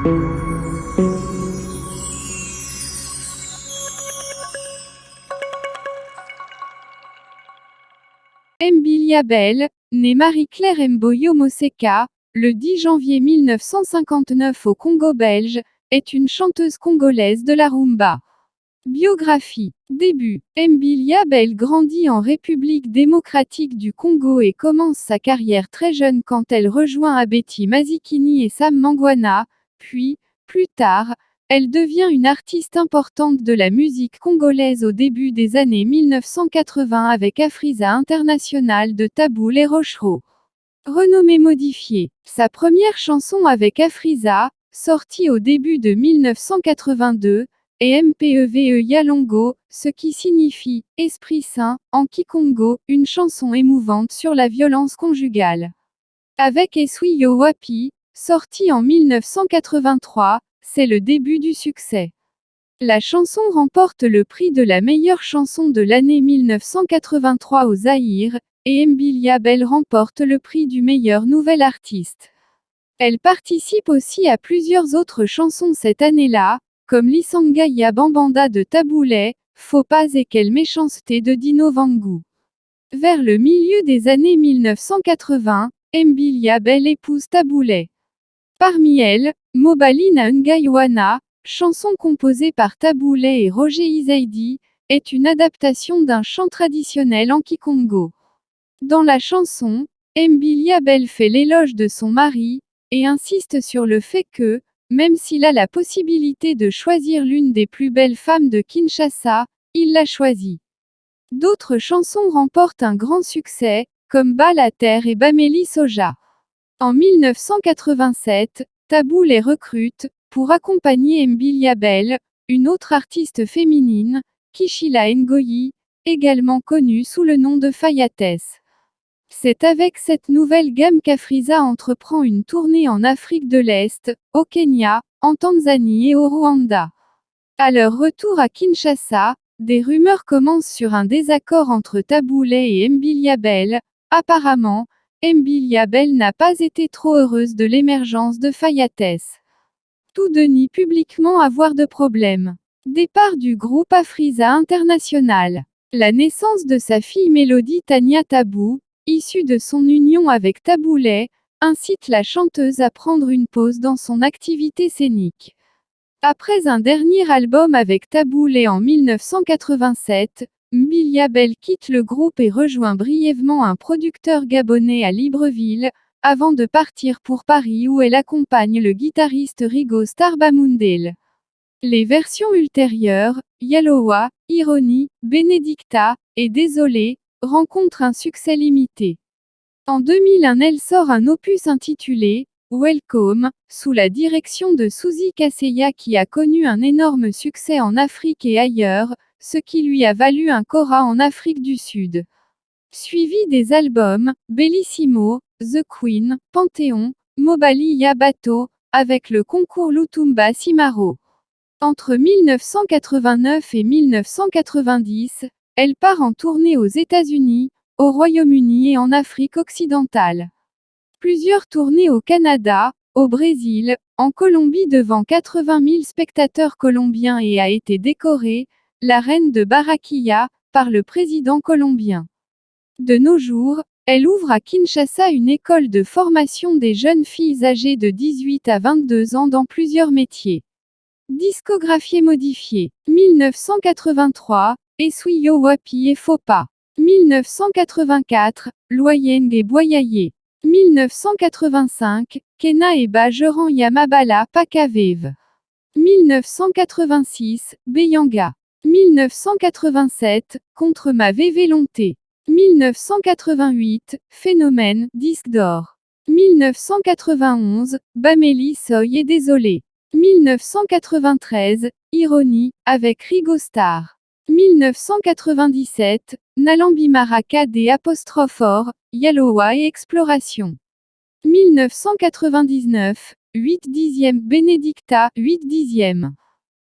Mbilia Bel, née Marie-Claire Mboyo Moseka, le 10 janvier 1959 au Congo belge, est une chanteuse congolaise de la rumba. Biographie. Début. Mbilia Bel grandit en République démocratique du Congo et commence sa carrière très jeune quand elle rejoint Abeti Mazikini et Sam Mangwana, puis, plus tard, elle devient une artiste importante de la musique congolaise au début des années 1980 avec Afriza International de Taboul et Rochereau. Renommée modifiée. Sa première chanson avec Afriza, sortie au début de 1982, est Mpeve Yalongo, ce qui signifie « Esprit Saint » en Kikongo, une chanson émouvante sur la violence conjugale. Avec Eswi Yo Wapi, sortie en 1983, c'est le début du succès. La chanson remporte le prix de la meilleure chanson de l'année 1983 au Zaïre, et Mbilia Bel remporte le prix du meilleur nouvel artiste. Elle participe aussi à plusieurs autres chansons cette année-là, comme Lisanga Ya Bambanda de Taboulé, Faut pas et Quelle méchanceté de Dino Vangu. Vers le milieu des années 1980, Mbilia Bel épouse Taboulé. Parmi elles, Mobali na Ngaiwana, chanson composée par Taboulé et Roger Izaidi, est une adaptation d'un chant traditionnel en Kikongo. Dans la chanson, Mbilia Bel fait l'éloge de son mari, et insiste sur le fait que, même s'il a la possibilité de choisir l'une des plus belles femmes de Kinshasa, il l'a choisie. D'autres chansons remportent un grand succès, comme Bas la terre et Bameli Soja. En 1987, Taboul les recrute, pour accompagner Mbilia Bel, une autre artiste féminine, Kishila Ngoyi, également connue sous le nom de Fayates. C'est avec cette nouvelle gamme qu'Afriza entreprend une tournée en Afrique de l'Est, au Kenya, en Tanzanie et au Rwanda. À leur retour à Kinshasa, des rumeurs commencent sur un désaccord entre Taboulé et Mbilia Bel. Apparemment, Mbilia Bel n'a pas été trop heureuse de l'émergence de Fayates. Tous deux nient publiquement avoir de problèmes. Départ du groupe Afriza International. La naissance de sa fille Mélodie Tania Tabou, issue de son union avec Taboulé, incite la chanteuse à prendre une pause dans son activité scénique. Après un dernier album avec Taboulé en 1987, Mbilia Bel quitte le groupe et rejoint brièvement un producteur gabonais à Libreville, avant de partir pour Paris où elle accompagne le guitariste Rigo Starbamundel. Les versions ultérieures, Yalowa, Ironie, Benedicta, et Désolé, rencontrent un succès limité. En 2001 elle sort un opus intitulé « Welcome », sous la direction de Suzy Kaseya qui a connu un énorme succès en Afrique et ailleurs, ce qui lui a valu un Cora en Afrique du Sud. Suivi des albums « Bellissimo », The Queen, Panthéon, Mobali Ya Bato, avec le concours Lutumba Simaro. Entre 1989 et 1990, elle part en tournée aux États-Unis, au Royaume-Uni et en Afrique occidentale. Plusieurs tournées au Canada, au Brésil, en Colombie devant 80 000 spectateurs colombiens et a été décorée, la reine de Barranquilla, par le président colombien. De nos jours, elle ouvre à Kinshasa une école de formation des jeunes filles âgées de 18 à 22 ans dans plusieurs métiers. Discographie modifiée. 1983, Eswi Yo Wapi et Faut pas. 1984, Loyeng et Boyaye. 1985, Kena et Bajeran Yamabala Pakavev. 1986, Beyanga. 1987, Contre ma volonté. 1988, Phénomène, disque d'or. 1991, Bameli Soy et Désolé. 1993, Ironie, avec Rigo Star. 1997, Nalambi Maraka des apostrophes, Yalowa et Exploration. 1999, 8 dixièmes Benedicta, 8 dixièmes.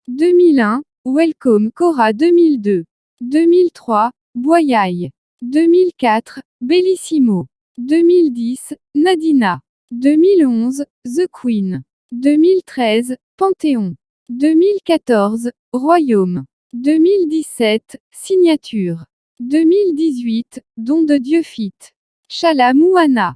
2001, Welcome Cora 2002. 2003, Boyaye. 2004, Bellissimo. 2010, Nadina. 2011, The Queen. 2013, Panthéon. 2014, Royaume. 2017, Signature. 2018, Don de Dieu feat. Chalamouana.